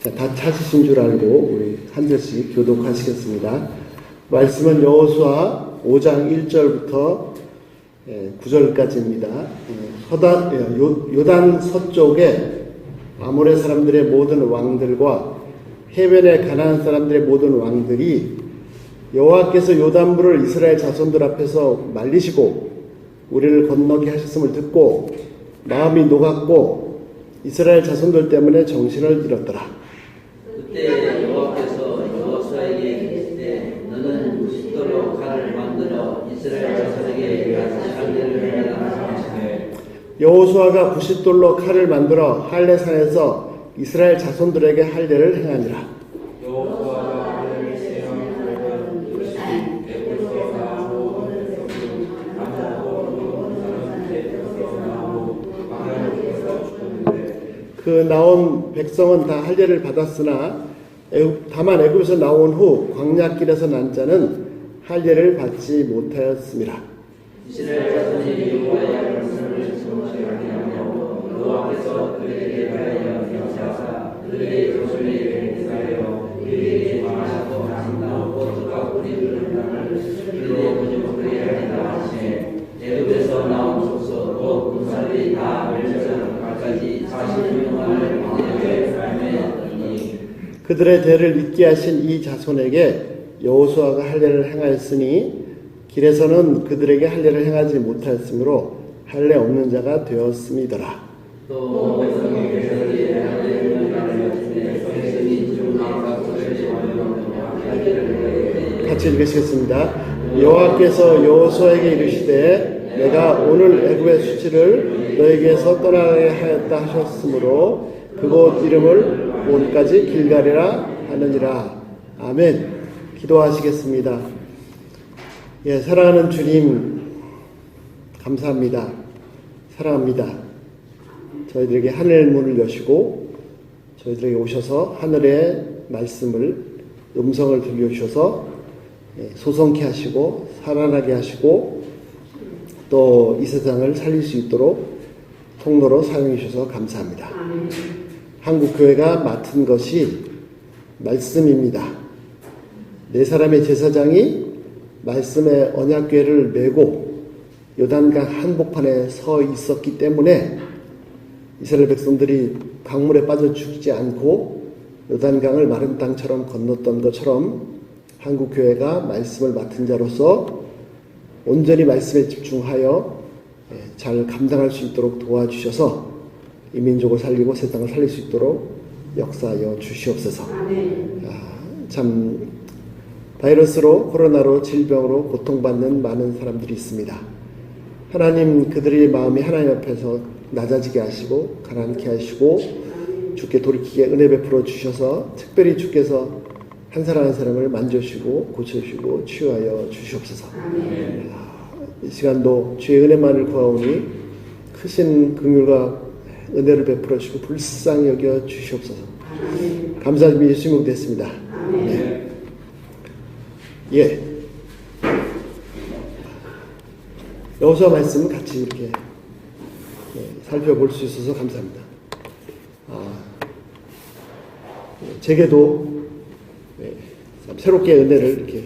자, 다 찾으신 줄 알고 우리 한 절씩 교독하시겠습니다. 말씀은 여호수아 5장 1절부터 9절까지입니다. 요단 서쪽에 아모레 사람들의 모든 왕들과 해변의 가나안 사람들의 모든 왕들이 여호와께서 요단물을 이스라엘 자손들 앞에서 말리시고 우리를 건너게 하셨음을 듣고 마음이 녹았고 이스라엘 자손들 때문에 정신을 잃었더라. 그때 여호와께서 여호수아에게 이르시되 너는 부싯돌로 칼을 만들어 이스라엘 자손에게 할례를 행하라 하시되 여호수아가 부싯돌로 칼을 만들어 할례산에서 이스라엘 자손들에게 할례를 행하니라. 여호수아가 할례를 시행하는 것이 애굽에서 나오고 그 나온 백성은 다 할례를 받았으나 다만 애굽에서 나온 후 광야길에서 난 자는 할례를 받지 못하였습니다. 이스라엘 자손이 여호와의 말씀을 성취하게 하며 여호와께서 그들에게 하여 명하사 그들의 조상에게 행하여 그들에게 말하고 아름다운 꽃과 뿌리를 땅을 그들의 부족하게 하리라 하시매 애굽에서 나온 족속 곧 군사들이 다 멸절까지 40명만을 그들에게 발매하더니 그들의 대를 잇게 하신 이 자손에게 여호수아가 할례를 행하였으니 길에서는 그들에게 할례를 행하지 못하였으므로 할례 없는 자가 되었음이더라. 또 백성의 계절이 할례를 행하였으니 백성이 중앙과 같이 읽으시겠습니다. 여호와께서 여호수아에게 이르시되 내가 오늘 애굽의 수치를 너에게서 떠나게 하였다 하셨으므로 그곳 이름을 온까지 길갈이라 하느니라. 아멘. 기도하시겠습니다. 예, 사랑하는 주님 감사합니다. 사랑합니다. 저희들에게 하늘 문을 여시고 저희들에게 오셔서 하늘의 말씀을 음성을 들려주셔서 소성케 하시고 살아나게 하시고 또 이 세상을 살릴 수 있도록 통로로 사용해 주셔서 감사합니다. 한국교회가 맡은 것이 말씀입니다. 네 사람의 제사장이 말씀의 언약궤를 메고 요단강 한복판에 서 있었기 때문에 이스라엘 백성들이 강물에 빠져 죽지 않고 요단강을 마른 땅처럼 건넜던 것처럼 한국교회가 말씀을 맡은 자로서 온전히 말씀에 집중하여 잘 감당할 수 있도록 도와주셔서 이 민족을 살리고 세상을 살릴 수 있도록 역사하여 주시옵소서. 참 바이러스로 코로나로 질병으로 고통받는 많은 사람들이 있습니다. 하나님 그들의 마음이 하나님 앞에서 낮아지게 하시고 가라앉게 하시고 주께 돌이키게 은혜 베풀어 주셔서 특별히 주께서 한 사람 한 사람을 만져주시고 고쳐주시고 치유하여 주시옵소서. 이 시간도 주의 은혜만을 구하오니 크신 긍휼과 은혜를 베풀어 주시고 불쌍히 여겨 주시옵소서. 감사드리며 예수님 됐습니다. 네. 예. 여호수아 말씀 같이 이렇게 살펴볼 수 있어서 감사합니다. 제게도 새롭게 은혜를 이렇게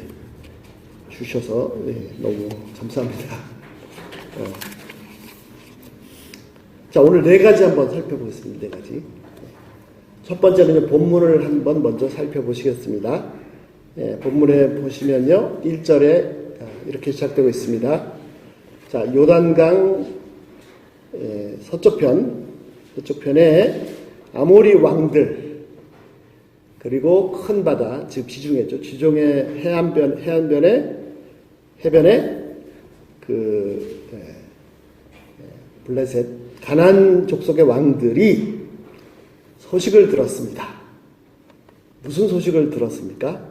주셔서 너무 감사합니다. 자, 오늘 네 가지 한번 살펴보겠습니다. 네 가지. 첫 번째는 본문을 한번 먼저 살펴보시겠습니다. 본문에 보시면요, 1절에 이렇게 시작되고 있습니다. 자, 요단강 서쪽편에 아모리 왕들, 그리고 큰 바다, 즉 지중해죠. 지중해 해변에 블레셋, 가나안 족속의 왕들이 소식을 들었습니다. 무슨 소식을 들었습니까?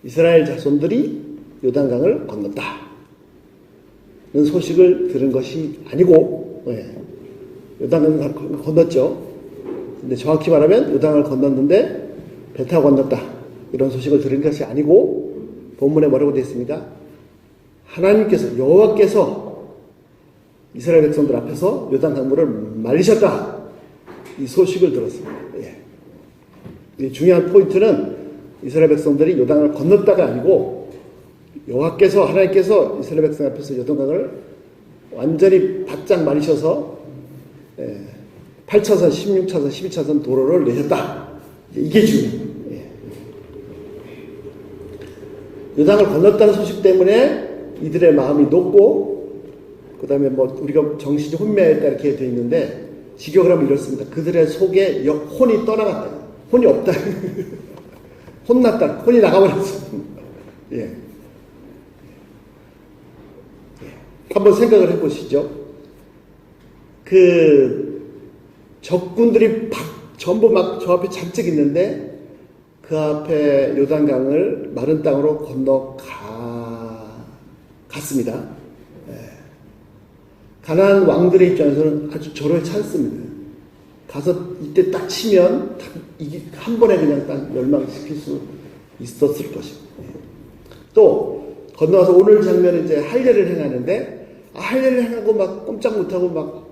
이스라엘 자손들이 요단강을 건넜다는 소식을 들은 것이 아니고, 요단강을 건넜죠. 근데 정확히 말하면 요단강을 건넜는데 배 타고 건넜다, 이런 소식을 들은 것이 아니고, 본문에 뭐라고 되어 있습니까? 하나님께서, 여호와께서 이스라엘 백성들 앞에서 요단 강물을 말리셨다, 이 소식을 들었습니다. 예. 이 중요한 포인트는 이스라엘 백성들이 요단을 건넜다가 아니고 하나님께서 이스라엘 백성 앞에서 요단강을 완전히 바짝 마르셔서 8차선, 16차선, 12차선 도로를 내셨다. 이게 중요해요. 예. 요단을 건넜다는 소식 때문에 이들의 마음이 높고, 그 다음에 뭐 우리가 정신이 혼미하였다 이렇게 되어 있는데, 직역을 하면 이렇습니다. 그들의 속에 혼이 떠나갔다. 혼이 없다. 혼났다. 혼이 나가버렸어. 예. 한번 생각을 해보시죠. 적군들이 전부 막 저 앞에 잔뜩 있는데 그 앞에 요단강을 마른 땅으로 갔습니다. 예. 가나안 왕들의 입장에서는 아주 절호의 찬스입니다. 가서 이때 딱 치면 이게 한 번에 그냥 딱 멸망시킬 수 있었을 것입니다. 예. 또 건너와서 오늘 장면은 이제 할례를 행하는데 할례를 행하고 막 꼼짝 못하고 막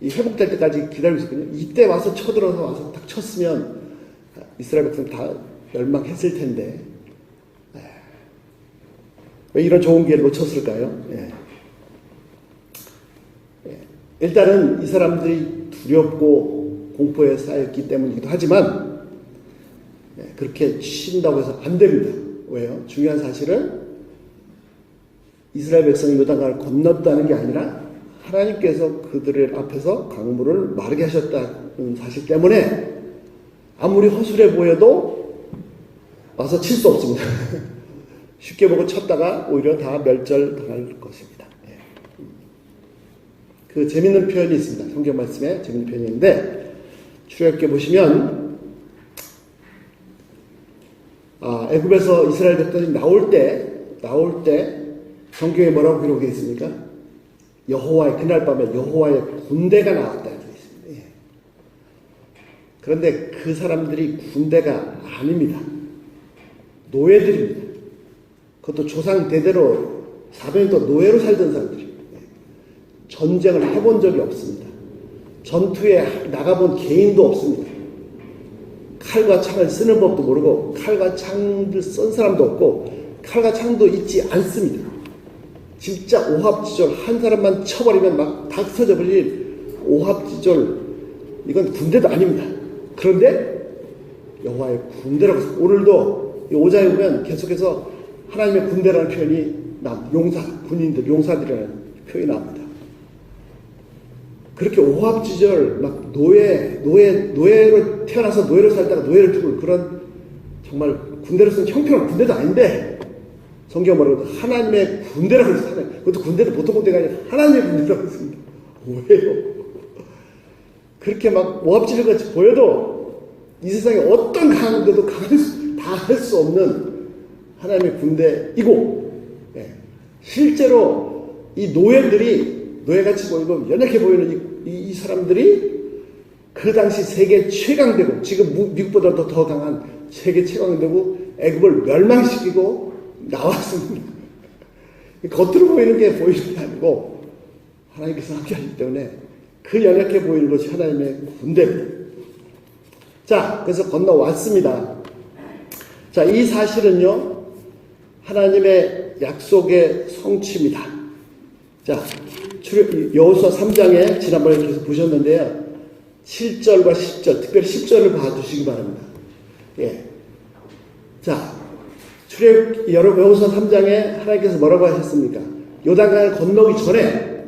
이 회복될 때까지 기다리고 있었거든요. 이때 와서 쳐들어서 와서 딱 쳤으면 이스라엘 백성 다 멸망했을 텐데 왜 이런 좋은 기회를 놓쳤을까요? 예. 예. 일단은 이 사람들이 두렵고 공포에 쌓였기 때문이기도 하지만 그렇게 친다고 해서 안 됩니다. 왜요? 중요한 사실은 이스라엘 백성이 요단강을 건넜다는 게 아니라 하나님께서 그들의 앞에서 강물을 마르게 하셨다는 사실 때문에 아무리 허술해 보여도 와서 칠 수 없습니다. 쉽게 보고 쳤다가 오히려 다 멸절당할 것입니다. 그 재밌는 표현이 있습니다. 성경 말씀에 재밌는 표현이 있는데 출애굽기 보시면 애굽에서 이스라엘 백성이 나올 때 성경에 뭐라고 기록되어 있습니까? 그날 밤에 여호와의 군대가 나왔다 이렇게 있습니다. 예. 그런데 그 사람들이 군대가 아닙니다. 노예들입니다. 그것도 조상 대대로 400년 동안 노예로 살던 사람들입니다. 예. 전쟁을 해본 적이 없습니다. 전투에 나가본 개인도 없습니다. 칼과 창을 쓰는 법도 모르고 칼과 창을 쓴 사람도 없고 칼과 창도 있지 않습니다. 진짜 오합지졸 한 사람만 쳐버리면 막 다 터져버릴 오합지졸, 이건 군대도 아닙니다. 그런데 여호와의 군대라고 해서 오늘도 이 5장에 보면 계속해서 하나님의 군대라는 표현이 군인들, 용사들이라는 표현이 나옵니다. 그렇게 오합지졸 막 노예로 태어나서 노예로 살다가 노예를 죽을 그런 정말 군대로서는 형편없는 군대도 아닌데 성경 뭐라고 하나님의 군대라고 했어요. 그것도 군대도 보통 군대가 아니라 하나님의 군대라고 했습니다. 왜요? 그렇게 막 모합지졸같이 보여도 이 세상에 어떤 강대도 당할 수 없는 하나님의 군대이고, 실제로 이 노예같이 보이고 연약해 보이는 이 사람들이 그 당시 세계 최강대국, 지금 미국보다 더 강한 세계 최강대국 애굽을 멸망시키고 나왔습니다. 겉으로 보이는 게 보이는 게 아니고 하나님께서 함께하기 때문에 그 연약해 보이는 것이 하나님의 군대입니다. 자, 그래서 건너왔습니다. 자, 이 사실은요 하나님의 약속의 성취입니다. 자, 여호수아 3장에 지난번에 계속 보셨는데요 7절과 10절, 특별히 10절을 봐주시기 바랍니다. 예. 자, 여호수아 3장에 하나님께서 뭐라고 하셨습니까? 요단강을 건너기 전에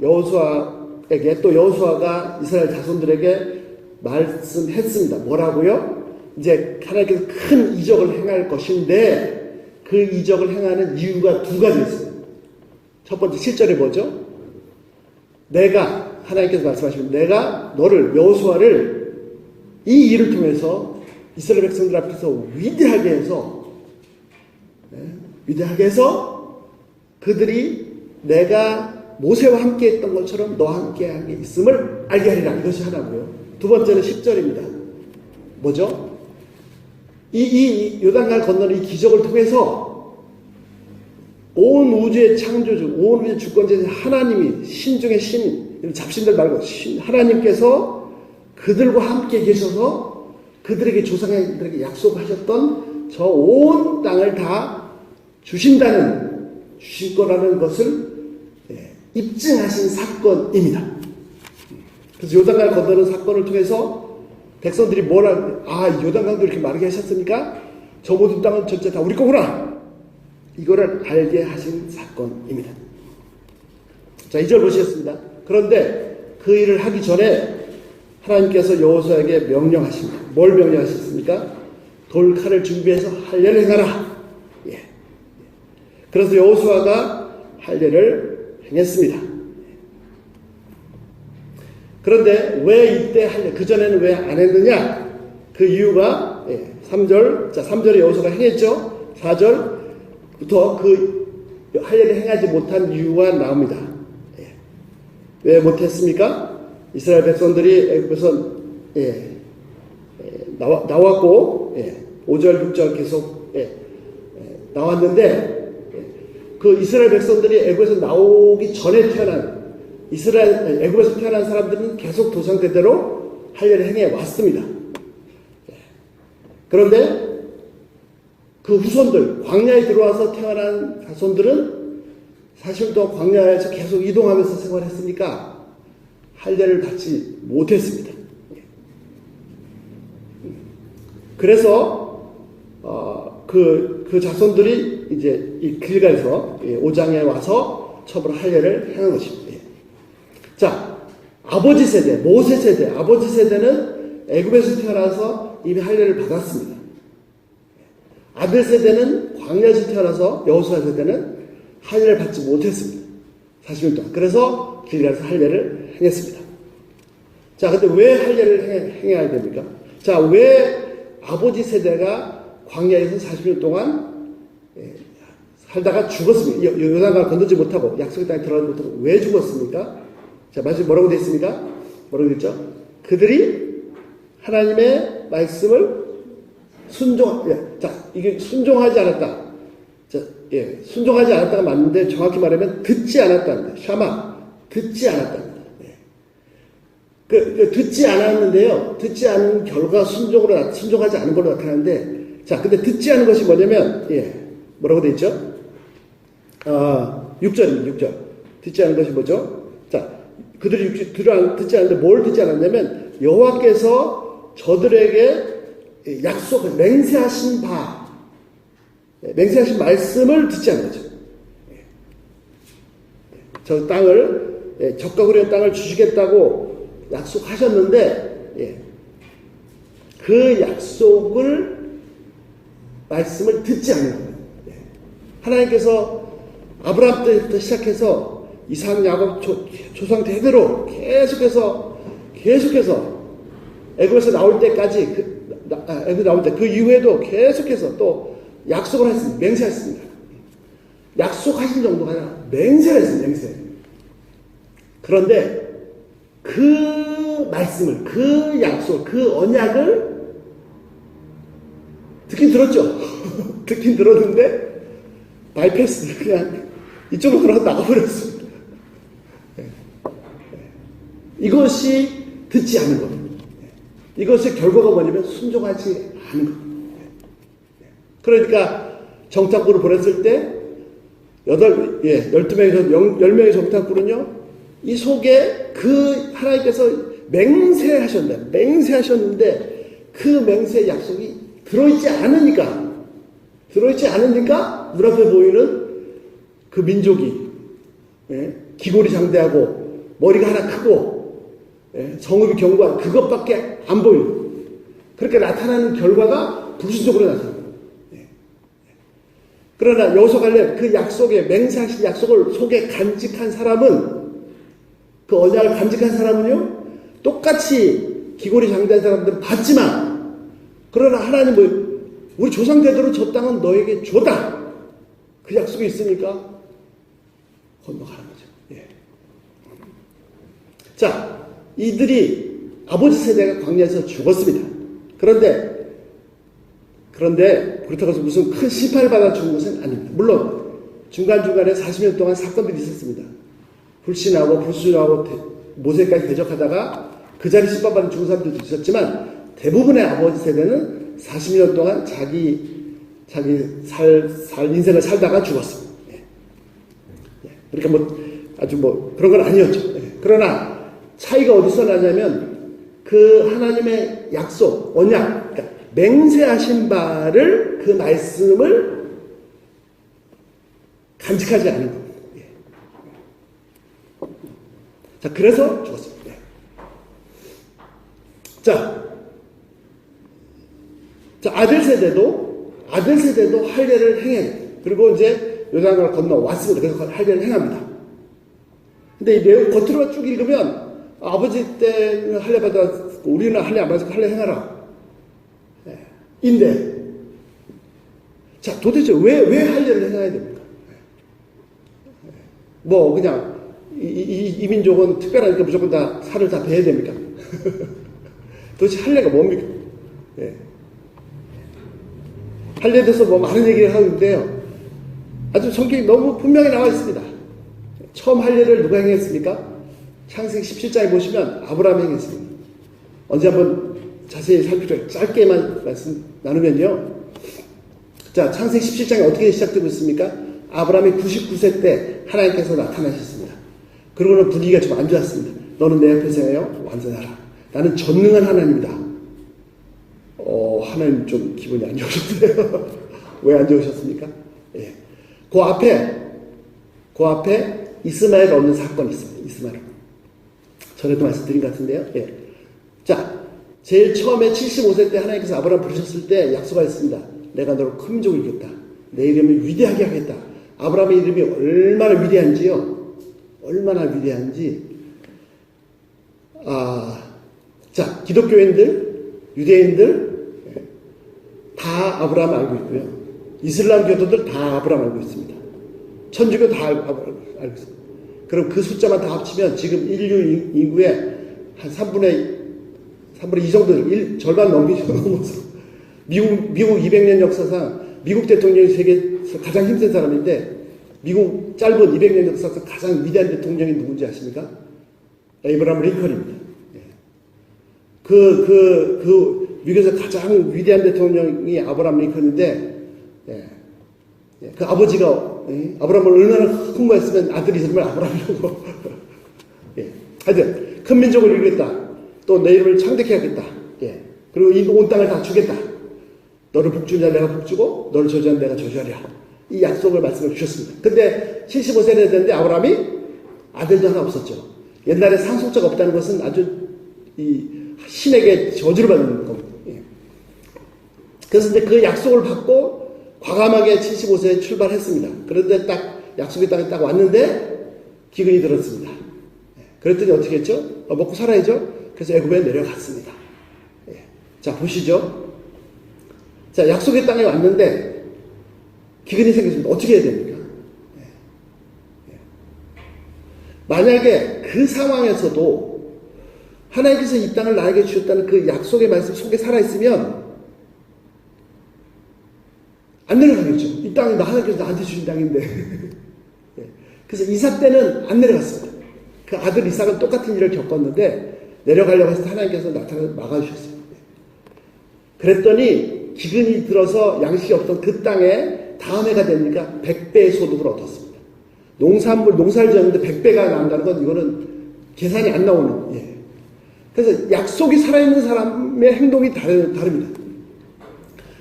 여호수아에게, 또 여호수아가 이스라엘 자손들에게 말씀했습니다. 뭐라고요? 이제 하나님께서 큰 이적을 행할 것인데 그 이적을 행하는 이유가 두 가지 있습니다. 첫 번째 7절에 뭐죠? 하나님께서 말씀하시면 내가 너를, 여호수아를 이 일을 통해서 이스라엘 백성들 앞에서 위대하게 해서 그들이 내가 모세와 함께 했던 것처럼 너와 함께 하게 있음을 알게 하리라. 이것이 하나고요. 두 번째는 10절입니다. 뭐죠? 이 요단강을 건너는 이 기적을 통해서 온 우주의 창조주, 온 우주의 주권자인 하나님이, 신 중의 신, 잡신들 말고 하나님께서 그들과 함께 계셔서 그들에게 조상들에게 약속하셨던 저 온 땅을 다 주실 거라는 것을 입증하신 사건입니다. 그래서 요단강을 건너는 사건을 통해서 백성들이 요단강도 이렇게 마르게 하셨으니까 저 모든 땅은 전체 다 우리 거구나, 이거를 알게 하신 사건입니다. 자, 2절 보시겠습니다. 그런데 그 일을 하기 전에 하나님께서 여호수아에게 명령하십니다. 뭘 명령하셨습니까? 돌칼을 준비해서 할례를 행하라. 그래서 여호수아가 할례를 행했습니다. 그런데 왜 이때 할례, 그전에는 왜 안 했느냐? 그 이유가 3절에 여호수아가 행했죠. 4절부터 그 할례를 행하지 못한 이유가 나옵니다. 왜 못했습니까? 이스라엘 백성들이 애굽에서 나왔고 5절 6절 계속 나왔는데 그 이스라엘 백성들이 애굽에서 나오기 전에 태어난 애굽에서 태어난 사람들은 계속 조상대대로 할례를 행해 왔습니다. 그런데 그 후손들, 광야에 들어와서 태어난 자손들은 사실 또 광야에서 계속 이동하면서 생활했으니까 할례를 받지 못했습니다. 그래서 그 자손들이 이제 이 길가에서 5장에 와서 처음으로 할례를 행한 것입니다. 자, 아버지 세대, 모세 세대, 아버지 세대는 애굽에서 태어나서 이미 할례를 받았습니다. 아들 세대는 광야에서 태어나서 여호수아 세대는 할례를 받지 못했습니다. 40년 동안. 그래서 길가에서 할례를 행했습니다. 자, 근데 왜 할례를 행해야 됩니까? 자, 왜 아버지 세대가 광야에서 40년 동안 살다가 죽었습니까? 요단강을 건너지 못하고 약속의 땅에 들어가지 못하고 왜 죽었습니까? 자, 마지막에 뭐라고 되어 있습니까? 뭐라고 되어 있죠? 그들이 하나님의 말씀을 이게 순종하지 않았다. 자, 순종하지 않았다가 맞는데 정확히 말하면 듣지 않았다는데, 샤마, 듣지 않았답니다. 듣지 않았는데요. 듣지 않은 결과 순종하지 않은 걸로 나타나는데, 자, 근데 듣지 않은 것이 뭐냐면, 뭐라고 돼 있죠? 6절입니다, 6절. 듣지 않은 것이 뭐죠? 자, 그들이 듣지 않는데 뭘 듣지 않았냐면, 여호와께서 저들에게 맹세하신 말씀을 듣지 않은 거죠. 저 땅을, 적과 구려의 땅을 주시겠다고 약속하셨는데, 그 말씀을 듣지 않는 거예요. 하나님께서 아브라함 때부터 시작해서 이삭, 야곱, 조상 대대로 계속해서 애굽에서 나올 때까지, 애굽 나올 때 그 이후에도 계속해서 또 약속을 했습니다. 맹세했습니다. 약속하신 정도가 아니라 맹세를 했습니다. 맹세. 그런데 그 말씀을, 그 약속, 그 언약을 듣긴 들었죠. 듣긴 들었는데 바이패스, 그냥 이쪽으로 걸어 나가버렸습니다. 이것이 듣지 않은 것. 이것의 결과가 뭐냐면 순종하지 않은 것. 그러니까 정탐꾼을 보냈을 때 12명에서 10명의 정탐꾼은요, 이 속에 그 하나님께서 맹세하셨는데 그 맹세의 약속이 들어있지 않으니까 눈앞에 보이는 그 민족이 기골이 장대하고 머리가 하나 크고 성읍이 견고한 그것밖에 안 보여요. 그렇게 나타나는 결과가 불순종으로 나타납니다. 그러나 여호수아 갈렙 그 맹세하신 약속을 속에 간직한 사람은, 그 언약을 간직한 사람은요, 똑같이 기골이 장대한 사람들은 받지만, 그러나 하나님은 우리 조상 대대로 저 땅은 너에게 줬다. 그 약속이 있으니까 건너가는 거죠. 자, 이들이 아버지 세대가 광야에서 죽었습니다. 그런데 그렇다고 해서 무슨 큰 심판을 받아 죽은 것은 아닙니다. 물론 중간중간에 40년 동안 사건들이 있었습니다. 불신하고 불순하고 모세까지 대적하다가 그 자리 핍박받은 죽은 사람들도 있었지만 대부분의 아버지 세대는 40년 동안 자기 인생을 살다가 죽었습니다. 그러니까 뭐 아주 뭐 그런 건 아니었죠. 그러나 차이가 어디서 나냐면 그 하나님의 약속, 언약, 그러니까 맹세하신 바를 그 말씀을 간직하지 않은 겁니다. 자, 그래서 죽었습니다. 자, 아들 세대도 할례를 행해야 돼요. 그리고 이제 요단강을 건너 왔습니다. 그래서 할례를 행합니다. 근데 이 겉으로만 쭉 읽으면 아버지 때는 할례 받았고 우리는 할례 안 받았고 할례 행하라. 인데 자, 도대체 왜 할례를 행해야 됩니까? 뭐 그냥 이 민족은 특별하니까 무조건 다 살을 다 베야 됩니까? 도대체 할례가 뭡니까? 할례에 대해서 뭐 많은 얘기를 하는데요. 아주 성경이 너무 분명히 나와 있습니다. 처음 할례를 누가 행했습니까? 창세기 17장에 보시면 아브라함이 행했습니다. 언제 한번 자세히 살펴보죠. 짧게만 말씀 나누면요. 자, 창세기 17장이 어떻게 시작되고 있습니까? 아브라함이 99세 때 하나님께서 나타나셨습니다. 그러고는 분위기가 좀 안 좋았습니다. 너는 내 옆에서 해요? 완전하라. 나는 전능한 하나님이다. 하나님 좀 기분이 안 좋으셨어요. 왜 안 좋으셨습니까? 그 앞에 이스마엘 얻는 사건이 있습니다. 이스마엘. 전에도 말씀드린 것 같은데요. 자, 제일 처음에 75세 때 하나님께서 아브라함 부르셨을 때 약속하셨습니다. 내가 너를 큰 민족을 이겼다. 내 이름을 위대하게 하겠다. 아브라함의 이름이 얼마나 위대한지요. 얼마나 위대한지. 자, 기독교인들, 유대인들 다 아브라함 알고 있고요. 이슬람 교도들 다 아브라함 알고 있습니다. 천주교 다 알고 있습니다. 그럼 그 숫자만 다 합치면 지금 인류 인구의 한 3분의 2 정도, 절반 넘어서 미국 200년 역사상 미국 대통령이 세계에서 가장 힘센 사람인데 미국 짧은 200년 역사상 가장 위대한 대통령이 누군지 아십니까? 에이브라함 링컨입니다. 미국에서 가장 위대한 대통령이 아브라함 링컨인데, 그 아버지가, 아브라함을 얼마나 흥분했으면 아들 이름을 아브라함이라고. 하여튼, 큰 민족을 이루겠다. 또 내 이름을 창대케 하겠다. 그리고 이 온 땅을 다 주겠다. 너를 복주냐 내가 복주고, 너를 저주하면 내가 저주하리라. 이 약속을 말씀을 주셨습니다. 근데 75세가 됐는데 아브라함이 아들도 하나 없었죠. 옛날에 상속자가 없다는 것은 아주 신에게 저주를 받는 겁니다. 그래서 이제 그 약속을 받고 과감하게 75세에 출발했습니다. 그런데 딱 약속의 땅에 딱 왔는데 기근이 들었습니다. 그랬더니 어떻게 했죠? 먹고 살아야죠. 그래서 애굽에 내려갔습니다. 자, 보시죠. 자, 약속의 땅에 왔는데 기근이 생겼습니다. 어떻게 해야 됩니까? 만약에 그 상황에서도 하나님께서 이 땅을 나에게 주셨다는 그 약속의 말씀 속에 살아있으면 안 내려가겠죠. 이 땅이 하나님께서 나한테 주신 땅인데. 그래서 이삭 때는 안 내려갔습니다. 그 아들 이삭은 똑같은 일을 겪었는데 내려가려고 해서 하나님께서 나타나서 막아주셨어요. 그랬더니 기근이 들어서 양식이 없던 그 땅에 다음 해가 되니까 100배의 소득을 얻었습니다. 농사를 지었는데 100배가 나온다는 건 이거는 계산이 안 나오는. 그래서 약속이 살아있는 사람의 행동이 다릅니다.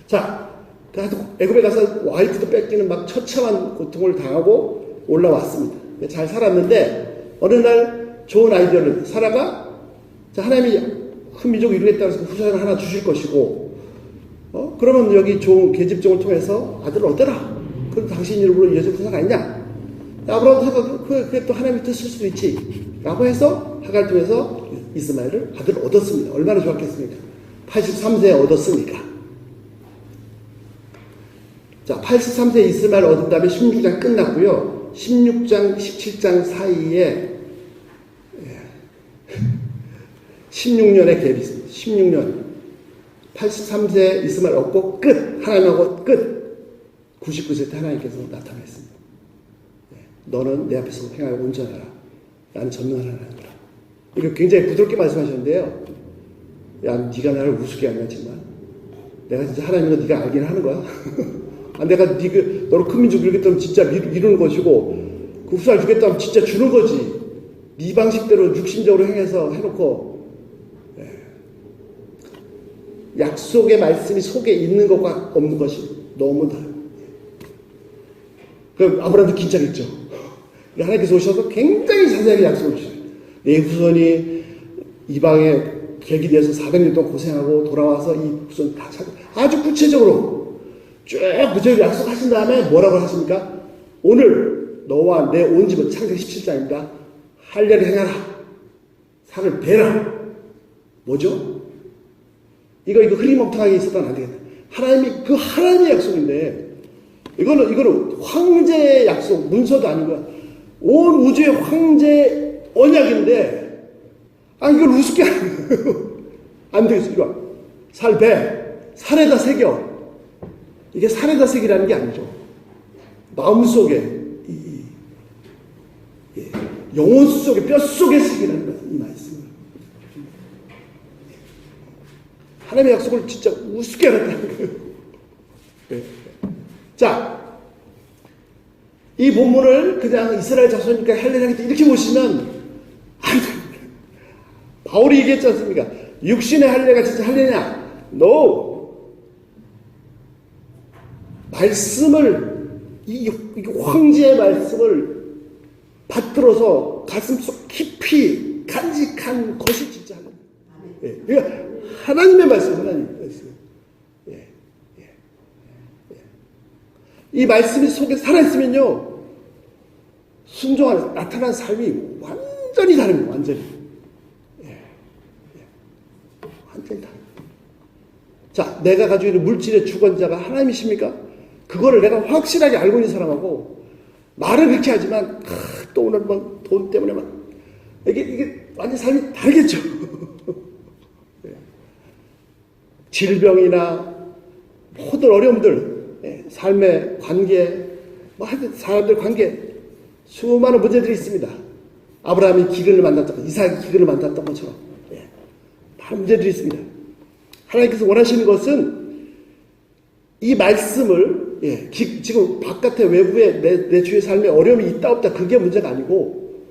자, 애굽에 가서 와이프도 뺏기는 막 처참한 고통을 당하고 올라왔습니다. 잘 살았는데 어느 날 좋은 아이디어를 사라가 하나님이 큰 민족을 이루겠다고 해서 후손을 하나 주실 것이고 그러면 여기 좋은 계집종을 통해서 아들을 얻어라. 그럼 당신 이름으로 이어질 후사가 아니냐. 아브라함도 그게 또 하나님의 뜻일 수도 있지 라고 해서 하가를 통해서 이스마엘을 아들을 얻었습니다. 얼마나 좋았겠습니까? 83세에 얻었으니까. 자, 83세에 이스마엘 얻은 다음에 16장 끝났고요. 16장, 17장 사이에 16년의 갭이 있습니다. 16년. 83세 이스마엘 얻고 끝. 하나님하고 끝. 99세 때 하나님께서 나타났습니다. 너는 내 앞에서 행하여 온전하라. 나는 전능한 하나님이라. 이거 굉장히 부드럽게 말씀하셨는데요. 야, 네가 나를 우습게 하냐 정말. 내가 진짜 하나님은 네가 알긴 하는 거야. 아, 내가 너를 큰 민족 이루겠다면 진짜 이루는 것이고 그 후사를 주겠다면 진짜 주는 거지. 네 방식대로 육신적으로 행해서 해놓고 약속의 말씀이 속에 있는 것과 없는 것이 너무 다르다. 그럼 아브라함도 긴장했죠. 하나님께서 오셔서 굉장히 자세하게 약속을 주셔요. 내 후손이 이방에 계기돼서 400년 동안 고생하고 돌아와서 이 후손 다 찾고 아주 구체적으로 쭉 구체적으로 약속하신 다음에 뭐라고 하십니까? 오늘 너와 내 온 집은 창세기 17장입니다. 할례를 행하라. 산을 베라. 뭐죠? 이거 흐리멍텅하게 있었다면 안 되겠다. 하나님의 약속인데, 이거는 황제의 약속, 문서도 아니고, 온 우주의 황제 언약인데, 이걸 우습게 하는 거예요. 안 되겠어, 이거. 살에다 새겨. 이게 살에다 새기라는 게 아니죠. 마음속에, 영혼 속에, 뼈 속에 새기라는 거예요, 이 말씀을. 하나님의 약속을 진짜 우습게 하라는 거예요. 네. 자, 이 본문을 그냥 이스라엘 자손이니까 할례를 하겠다 이렇게 보시면 안 됩니다. 바울이 얘기했지 않습니까? 육신의 할례가 진짜 할례냐? No. 말씀을, 이 황제의 말씀을 받들어서 가슴속 깊이 간직한 것이 진짜 할례. 예. 하나님의 말씀, 하나님의 말씀. 이 말씀이 속에 살아있으면요, 순종하는, 나타난 삶이 완전히 다릅니다, 완전히. 완전히 다릅니다. 자, 내가 가지고 있는 물질의 주권자가 하나님이십니까? 그거를 내가 확실하게 알고 있는 사람하고, 말은 그렇게 하지만, 또 오늘 돈 때문에 이게 완전 삶이 다르겠죠. 질병이나 모든 어려움들, 삶의 관계, 하여튼 사람들 관계, 수많은 문제들이 있습니다. 아브라함이 기근을 만났던 것, 이삭이 기근을 만났던 것처럼 많은 문제들이 있습니다. 하나님께서 원하시는 것은 이 말씀을 지금 바깥에 외부에 내 주의 삶에 어려움이 있다 없다 그게 문제가 아니고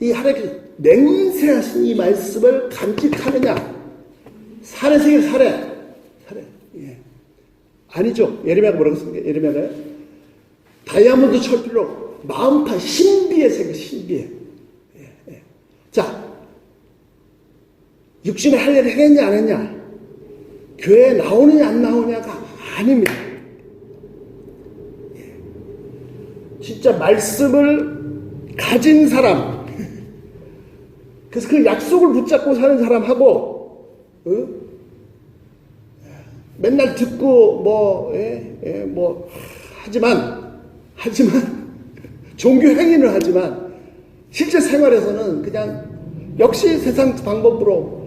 이 하나님께서 맹세하신 이 말씀을 간직하느냐, 살에 새길 살에. 아니죠. 예레미야가 뭐라고 했습니까? 예레미야가 다이아몬드 철필로 마음파 신비에 새겨, 신비에. 자, 육신의 할례를 했냐 안 했냐, 교회에 나오느냐 안 나오냐가 아닙니다. 진짜 말씀을 가진 사람, 그래서 그 약속을 붙잡고 사는 사람하고, 맨날 듣고 하지만 종교 행위를 하지만 실제 생활에서는 그냥 역시 세상 방법으로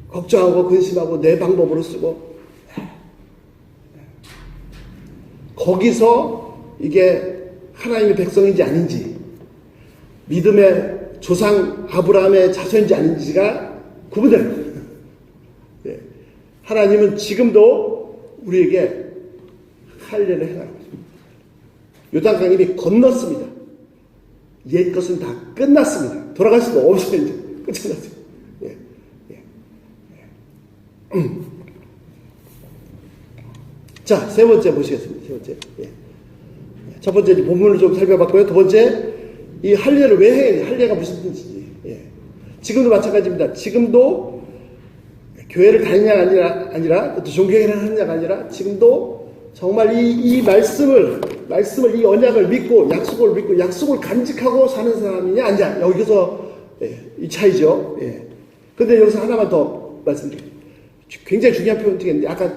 걱정하고 근심하고 내 방법으로 쓰고, 거기서 이게 하나님의 백성인지 아닌지, 믿음의 조상 아브라함의 자손인지 아닌지가 구분됩니다. 하나님은 지금도 우리에게 할례를 해가고 있습니다. 요단강 이미 건넜습니다. 옛 것은 다 끝났습니다. 돌아갈 수도 없어요. 이제 끝이 났어요. 자, 세 번째 보시겠습니다. 세 번째. 첫 번째 본문을 좀 살펴봤고요. 두 번째, 이 할례를 왜 해야 돼? 할례가 무슨 뜻인지. 지금도 마찬가지입니다. 지금도 교회를 다니냐가 아니라 또 종교행위를 하느냐가 아니라 지금도 정말 이 말씀을 이 언약을 믿고 약속을 간직하고 사는 사람이냐 아니냐, 여기서 이 차이죠. 근데 여기서 하나만 더 말씀드릴게요. 굉장히 중요한 표현이 있는데 아까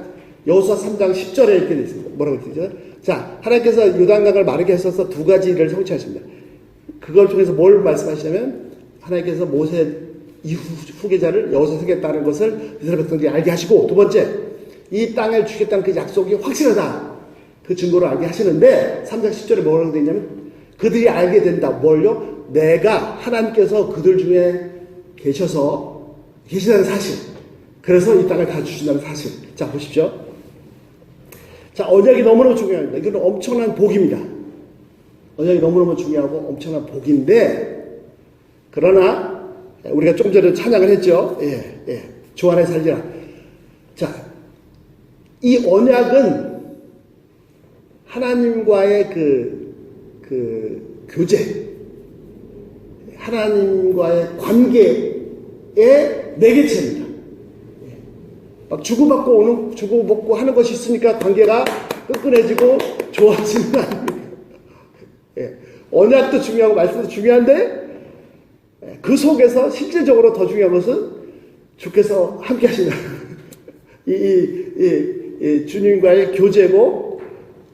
여호수아 3장 10절에 이렇게 되어 있습니다. 뭐라고 되어 있죠? 자, 하나님께서 요단강을 마르게 하셔서 두 가지를 성취하십니다. 그걸 통해서 뭘 말씀하시냐면 하나님께서 모세 이후 후계자를 여호수아 세겠다는 것을 이스라엘 백성들이 알게 하시고, 두 번째, 이 땅을 주겠다는 그 약속이 확실하다, 그 증거를 알게 하시는데 3장 10절에 뭐라고 되어 있냐면 그들이 알게 된다. 뭘요? 내가 하나님께서 그들 중에 계시다는 사실. 그래서 이 땅을 다 주신다는 사실. 자, 보십시오. 자, 언약이 너무너무 중요합니다. 이건 엄청난 복입니다. 언약이 너무너무 중요하고 엄청난 복인데, 그러나 우리가 좀 전에 찬양을 했죠. 주 안에 살리라. 자, 이 언약은 하나님과의 그 교제, 하나님과의 관계의 매개체입니다. 막 주고받고 하는 것이 있으니까 관계가 끈끈해지고 좋아지는 거 아닙니까? 언약도 중요하고 말씀도 중요한데, 그 속에서 실질적으로 더 중요한 것은 주께서 함께 하시는 이 주님과의 교제고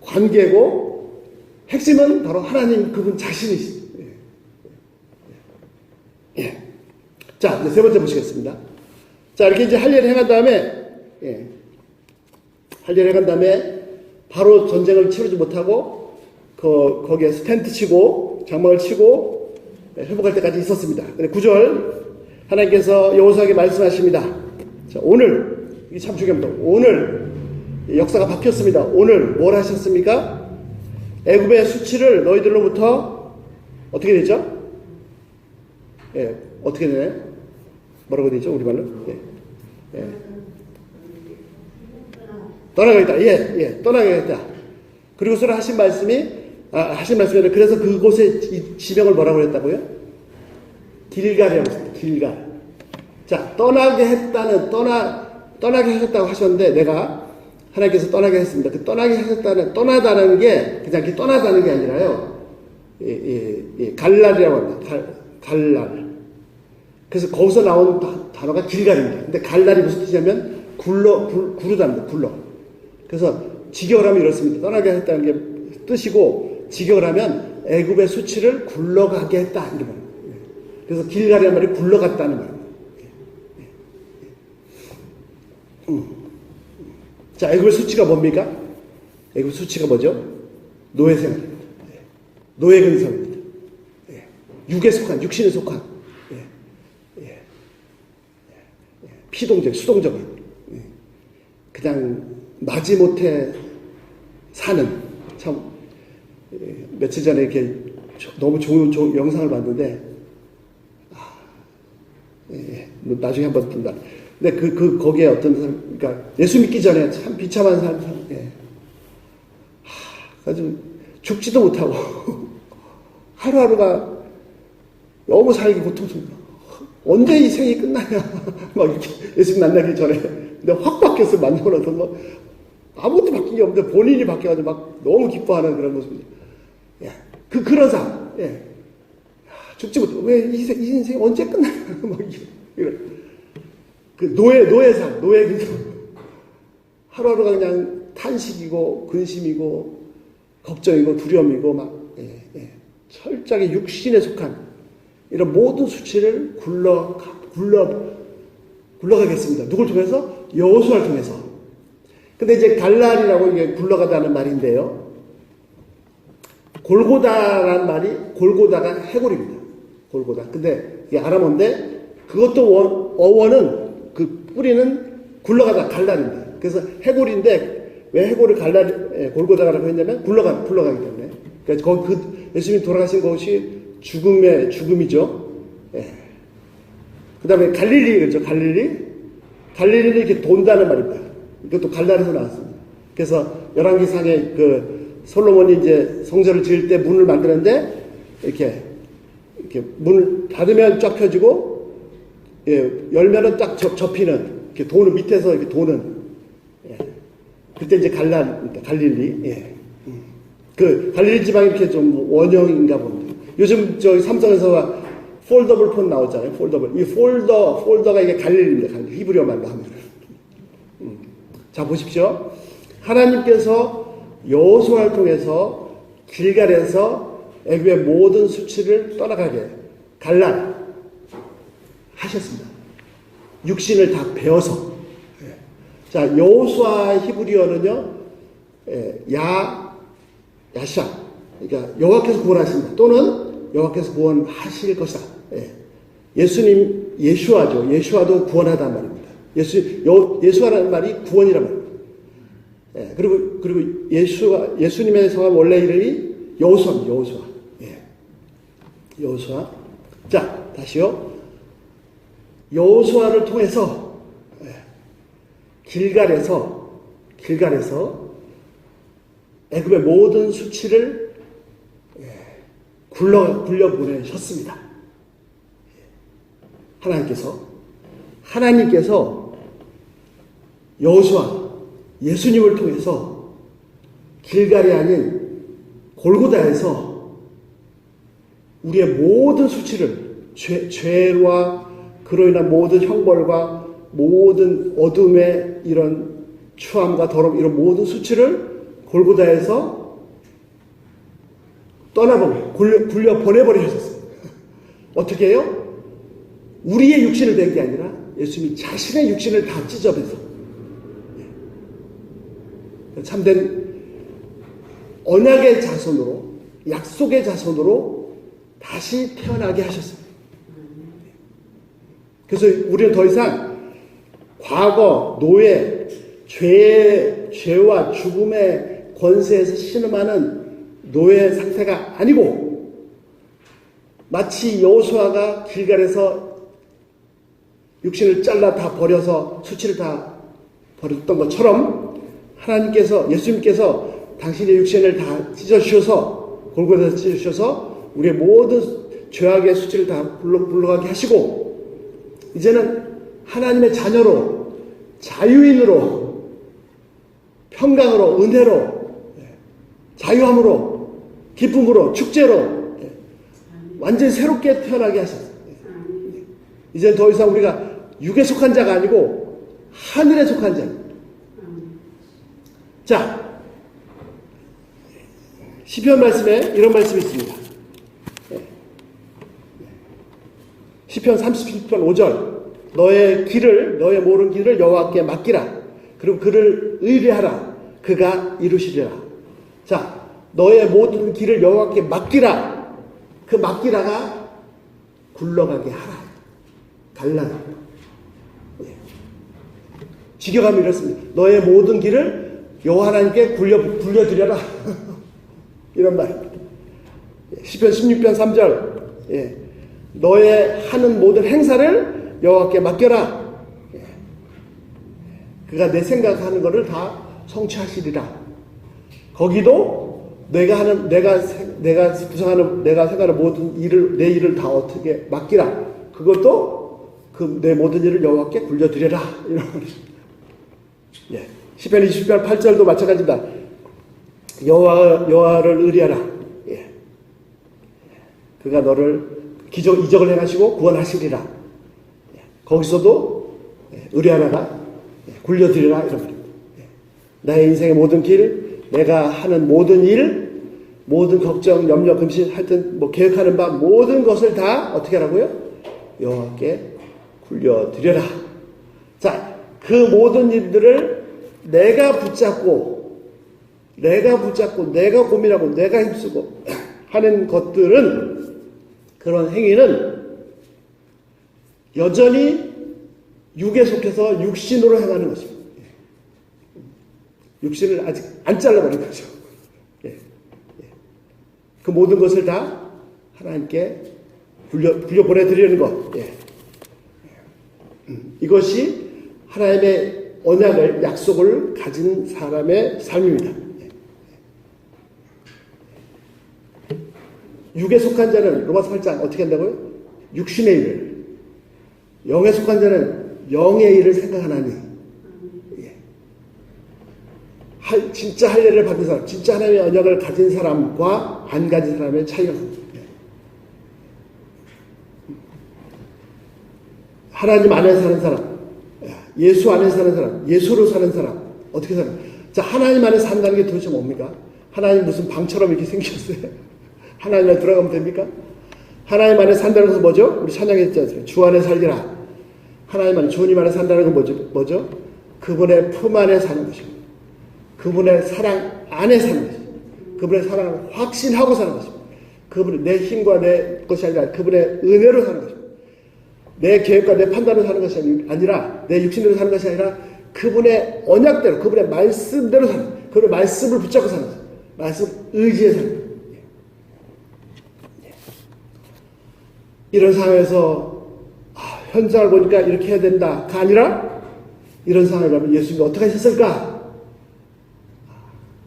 관계고, 핵심은 바로 하나님 그분 자신이십니다. 자, 이제 세 번째 보시겠습니다. 자, 이렇게 이제 할례를 행한 다음에, 할례를 행한 다음에 바로 전쟁을 치르지 못하고 거기에 스텐트 치고 장막을 치고 회복할 때까지 있었습니다. 근데 9절 하나님께서 여호수아에게 말씀하십니다. 자, 오늘 이게 참 중요합니다. 오늘 역사가 바뀌었습니다. 오늘 뭘 하셨습니까? 애굽의 수치를 너희들로부터 어떻게 되죠? 어떻게 되나요? 뭐라고 되죠? 우리말로? 떠나가겠다. 떠나가겠다. 그리고서 하신 말씀이 그래서 그곳의 지명을 뭐라고 했다고요? 길갈이라고 했습니다. 길갈. 자, 떠나게 하셨다고 하셨는데, 내가 하나님께서 떠나게 했습니다. 그 떠나다는 게 그냥 이렇게 떠나다는 게 아니라요. 갈랄이라고 합니다. 갈랄. 그래서 거기서 나온 단어가 길갈입니다. 근데 갈랄이 무슨 뜻이냐면 구르다입니다. 굴러. 그래서 직역을 하면 이렇습니다. 떠나게 했다는 게 뜻이고, 직역을 하면 애굽의 수치를 굴러가게 했다 이런 말입니다. 그래서 길갈이란 말이 굴러갔다는 말입니다. 자, 애굽의 수치가 뭡니까? 애굽 수치가 뭐죠? 노예 생활입니다. 노예 근성입니다. 육신에 속한 피동적, 수동적인 그냥 마지못해 사는, 참 며칠 전에 이렇게 너무 좋은 영상을 봤는데, 나중에 한번 뜬다. 근데 거기에 어떤 사람, 그러니까 예수 믿기 전에 참 비참한 사람, 아주 죽지도 못하고 하루하루가 너무 살기 고통스럽다. 언제 이 생이 끝나냐. 막 이렇게 예수 만나기 전에. 근데 확 바뀌었어요. 만나고 나서 뭐 아무것도 바뀐 게 없는데 본인이 바뀌어가지고 막 너무 기뻐하는 그런 모습이죠. 그런 삶. 죽지 못해. 왜 이 인생이 언제 끝나냐. 막 이런. 그 노예 삶, 노예 근성. 하루하루가 그냥 탄식이고, 근심이고, 걱정이고, 두려움이고, 막, 철저하게 육신에 속한 이런 모든 수치를 굴러가겠습니다. 누굴 통해서? 여호수아를 통해서. 근데 이제 갈랄이라고 이게 굴러가다는 말인데요. 골고다라는 말이, 골고다가 해골입니다. 골고다. 근데 이게 아람어인데, 그것도 어원은, 그 뿌리는 굴러가다, 갈랄입니다. 그래서 해골인데, 왜 해골을 골고다라고 했냐면, 굴러가기 때문에. 그러니까 예수님이 돌아가신 곳이 죽음이죠. 그 다음에 갈릴리, 그렇죠. 갈릴리는 이렇게 돈다는 말입니다. 이것도 갈랄에서 나왔습니다. 그래서 열왕기상에 솔로몬이 이제 성전을 지을 때 문을 만드는데, 이렇게 문을 닫으면 쫙 펴지고, 열면은 딱 접히는, 이렇게 도는, 밑에서 이렇게 도는, 그때 이제 갈릴리, 갈릴리 지방이 이렇게 좀 원형인가 봅니다. 요즘 저기 삼성에서 폴더블 폰 나오잖아요. 폴더블. 이 폴더가 이게 갈릴리입니다. 히브리어 말로 하면. 자, 보십시오. 하나님께서 여호수아를 통해서 길갈에서 애굽의 모든 수치를 떠나가게 갈랄 하셨습니다. 육신을 다 베어서. 자, 여호수아 히브리어는요, 야샤. 그러니까 여호와께서 구원하신다. 또는 여호와께서 구원하실 것이다. 예수와죠. 예수와도 구원하단 말입니다. 예수와라는 말이 구원이란 말입니다. 예, 그리고 예수님의 성함 원래 이름이 여호수아입니다. 여호수아. 예. 여호수아. 자, 다시요. 여호수아를 통해서 길갈에서 애굽의 모든 수치를 굴려 보내셨습니다. 하나님께서 여호수아 예수님을 통해서 길갈이 아닌 골고다에서 우리의 모든 수치를 죄와 그로 인한 모든 형벌과 모든 어둠의 이런 추함과 더러움 이런 모든 수치를 골고다에서 굴려 보내버리셨어요. 어떻게 해요? 우리의 육신을 낸 게 아니라 예수님이 자신의 육신을 다 찢어내서 참된 언약의 자손으로 약속의 자손으로 다시 태어나게 하셨습니다. 그래서 우리는 더 이상 과거, 노예, 죄와 죽음의 권세에서 신음하는 노예 상태가 아니고 마치 여호수아가 길갈에서 육신을 잘라 다 버려서 수치를 다 버렸던 것처럼 예수님께서 당신의 육신을 다 찢어주셔서 골고다에서 찢어주셔서 우리의 모든 죄악의 수치를 다 물러가게 하시고 이제는 하나님의 자녀로 자유인으로 평강으로 은혜로 자유함으로 기쁨으로 축제로 완전히 새롭게 태어나게 하셨어요. 이제는 더 이상 우리가 육에 속한 자가 아니고 하늘에 속한 자. 자, 시편 말씀에 이런 말씀이 있습니다. 시편 37편 5절 너의 모든 길을 여호와께 맡기라. 그리고 그를 의뢰하라. 그가 이루시리라. 자, 너의 모든 길을 여호와께 맡기라. 그 맡기라가 굴러가게 하라. 달라요. 직역하면 이렇습니다. 너의 모든 길을 여호와 하나님께 굴려드려라. 이런 말입니다. 시편 16편 3절 너의 하는 모든 행사를 여호와께 맡겨라. 그가 내 생각하는 것을 다 성취하시리라. 거기도 내가 생각하는 모든 일을 내 일을 다 어떻게 맡기라. 그것도 내 모든 일을 여호와께 굴려드려라. 이런 말입니다. 시편 20편 8절도 마찬가지입니다. 여호와를 의뢰하라. 그가 너를 이적을 행하시고 구원하시리라. 거기서도 의뢰하라가 굴려드리라 이런 말입니다. 나의 인생의 모든 길, 내가 하는 모든 일, 모든 걱정, 염려, 금신, 하여튼 계획하는 바 모든 것을 다 어떻게 하라고요? 여호와께 굴려드려라. 자, 그 모든 일들을 내가 붙잡고 내가 고민하고 내가 힘쓰고 하는 것들은, 그런 행위는 여전히 육에 속해서 육신으로 행하는 것입니다. 육신을 아직 안 잘라버린 거죠. 그 모든 것을 다 하나님께 굴려 보내드리는 것. 이것이 하나님의 언약을, 약속을 가진 사람의 삶입니다. 육에 속한 자는 로마서 8장 어떻게 한다고요? 육신의 일을, 영에 속한 자는 영의 일을 생각하나니. 진짜 할 일을 받는 사람, 진짜 하나님의 언약을 가진 사람과 안 가진 사람의 차이가 있습니다. 하나님 안에 사는 사람, 예수 안에 사는 사람, 예수로 사는 사람, 어떻게 사는? 자, 하나님 안에 산다는 게 도대체 뭡니까? 하나님 무슨 방처럼 이렇게 생겼어요? 하나님 안에 들어가면 됩니까? 하나님 안에 산다는 것은 뭐죠? 우리 찬양했지 않습니까? 주 안에 살리라. 하나님 안에, 주님 안에 산다는 건 뭐죠? 그분의 품 안에 사는 것입니다. 그분의 사랑 안에 사는 것입니다. 그분의 사랑을 확신하고 사는 것입니다. 그분의 내 힘과 내 것이 아니라 그분의 은혜로 사는 것입니다. 내 계획과 내 판단으로 사는 것이 아니라 내 육신대로 사는 것이 아니라 그분의 언약대로 그분의 말씀대로 사는 거예요. 그분의 말씀을 붙잡고 사는 거예요. 말씀 의지해 사는 거예요. 이런 상황에서 현상을 보니까 이렇게 해야 된다가 아니라 이런 상황이라면 예수님이 어떻게 하셨을까?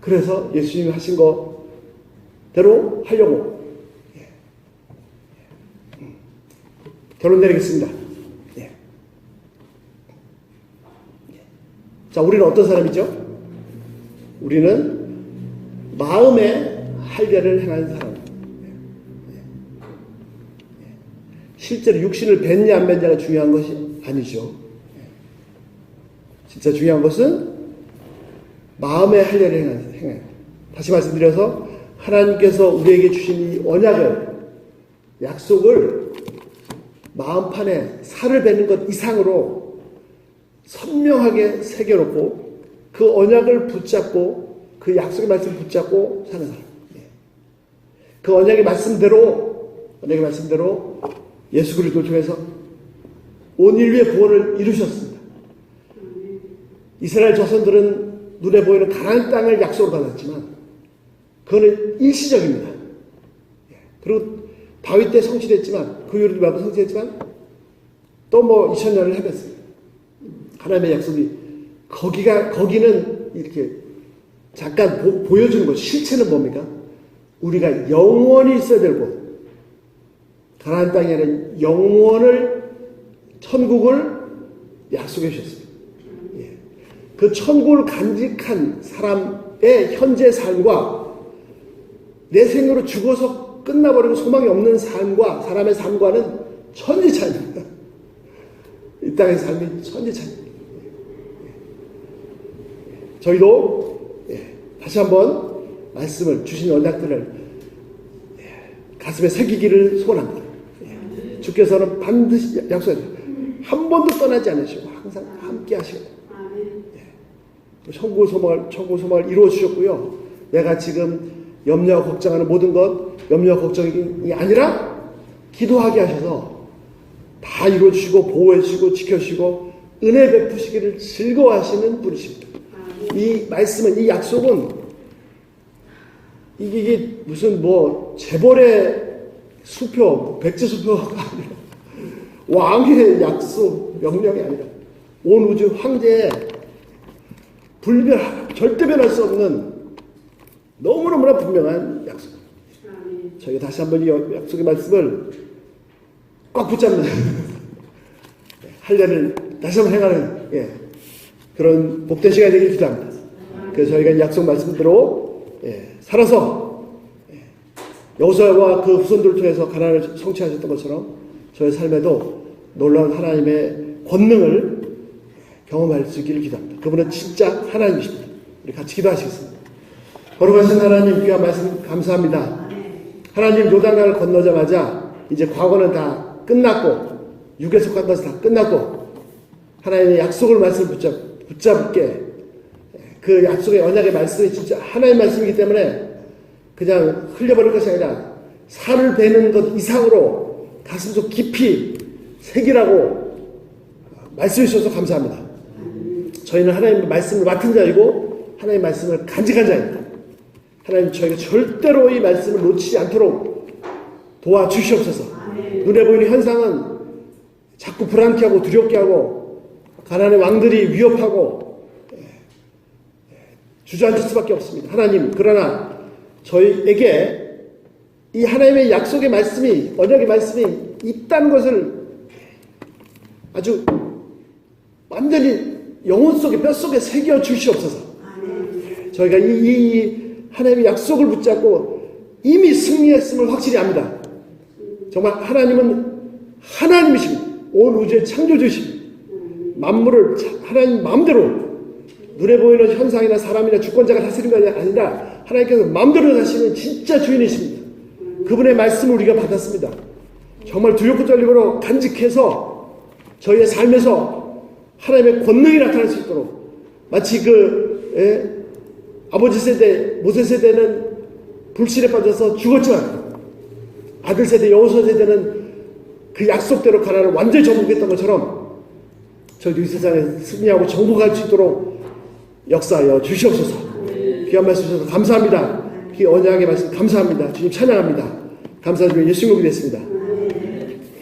그래서 예수님이 하신 거대로 하려고 결론 내리겠습니다. 자, 우리는 어떤 사람이죠? 우리는 마음의 할례를 행하는 사람. 실제로 육신을 뱉냐 안 뱉냐가 중요한 것이 아니죠. 진짜 중요한 것은 마음의 할례를 행해요. 다시 말씀드려서 하나님께서 우리에게 주신 이 언약을, 약속을 마음판에 살을 뱉는 것 이상으로 선명하게 새겨놓고 그 언약을 붙잡고 그 약속의 말씀을 붙잡고 사는 사람. 그 언약의 말씀대로 예수 그리스도를 통해서 온 인류의 구원을 이루셨습니다. 이스라엘 자손들은 눈에 보이는 가나안 땅을 약속을 받았지만 그거는 일시적입니다. 그리고 다윗 때 성취됐지만 그 이후로도 몇 번 성취했지만 또 2000년을 헤맸습니다. 하나님의 약속이 거기는 이렇게 잠깐 보여주는 것. 실체는 뭡니까? 우리가 영원히 있어야 될 곳. 가나안 땅이 아니라 영원을 천국을 약속해 주셨습니다. 그 천국을 간직한 사람의 현재 삶과 내 생으로 죽어서 끝나버리고 소망이 없는 삶과 사람의 삶과는 천지차이입니다. 이 땅의 삶이 천지차이입니다. 저희도 다시 한번 말씀을 주신 언약들을 가슴에 새기기를 소원합니다. 주께서는 반드시 약속하세요. 한 번도 떠나지 않으시고 항상 함께 하시고 천국 소망을 이루어 주셨고요. 내가 지금 염려와 걱정하는 모든 것, 염려와 걱정이 아니라 기도하게 하셔서 다 이루어 주시고 보호해 주시고 지켜 주시고 은혜 베푸시기를 즐거워하시는 분이십니다. 이 말씀은, 이 약속은 이게 무슨 재벌의 수표, 백제 수표가 아니라 왕의 약속, 명령이 아니라 온 우주 황제의 절대 변할 수 없는 너무너무나 분명한 약속. 저희가 다시 한번 이 약속의 말씀을 꽉 붙잡는 할례를 다시 한번 행하는 그런 복된 시간이 되길 기도합니다. 그래서 저희가 이 약속 말씀대로 살아서 여호수아와 그 후손들을 통해서 가나안을 성취하셨던 것처럼 저의 삶에도 놀라운 하나님의 권능을 경험할 수 있기를 기도합니다. 그분은 진짜 하나님이십니다. 우리 같이 기도하시겠습니다. 거룩하신 하나님, 귀한 말씀 감사합니다. 하나님, 요단강을 건너자마자 이제 과거는 다 끝났고 육에 속한 것은 다 끝났고 하나님의 약속을 말씀을 붙잡게 그 약속의 언약의 말씀이 진짜 하나님의 말씀이기 때문에 그냥 흘려버릴 것이 아니라 살을 베는 것 이상으로 가슴속 깊이 새기라고 말씀해 주셔서 감사합니다. 저희는 하나님의 말씀을 맡은 자이고 하나님의 말씀을 간직한 자입니다. 하나님, 저희가 절대로 이 말씀을 놓치지 않도록 도와주시옵소서. 눈에 보이는 현상은 자꾸 불안케 하고 두렵게 하고 가나안의 왕들이 위협하고 주저앉을 수밖에 없습니다. 하나님, 그러나 저희에게 이 하나님의 약속의 말씀이, 언약의 말씀이 있다는 것을 아주 완전히 영혼 속에, 뼛속에 새겨 주시옵소서. 저희가 이 하나님의 약속을 붙잡고 이미 승리했음을 확실히 압니다. 정말 하나님은 하나님이십니다. 온 우주의 창조주십니다. 만물을 하나님 마음대로, 눈에 보이는 현상이나 사람이나 주권자가 다스리는 것이 아니라 하나님께서 마음대로 다스리는 진짜 주인이십니다. 그분의 말씀을 우리가 받았습니다. 정말 두렵고 떨림으로 간직해서 저희의 삶에서 하나님의 권능이 나타날 수 있도록, 마치 아버지 세대, 모세 세대는 불신에 빠져서 죽었지만 아들 세대, 여호수아 세대는 그 약속대로 가나안을 완전히 정복했던 것처럼 저희도 이 세상에 승리하고 정복할 수 있도록 역사하여 주시옵소서. 귀한 말씀 주셔서 감사합니다. 귀 언약의 말씀 감사합니다. 주님 찬양합니다. 감사드리며 예수 이름으로 기도했습니다.